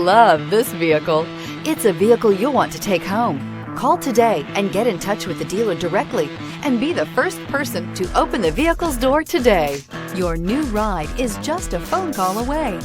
Love this vehicle. It's a vehicle you'll want to take home. Call today and get in touch with the dealer directly and be the first person to open the vehicle's door today. Your new ride is just a phone call away.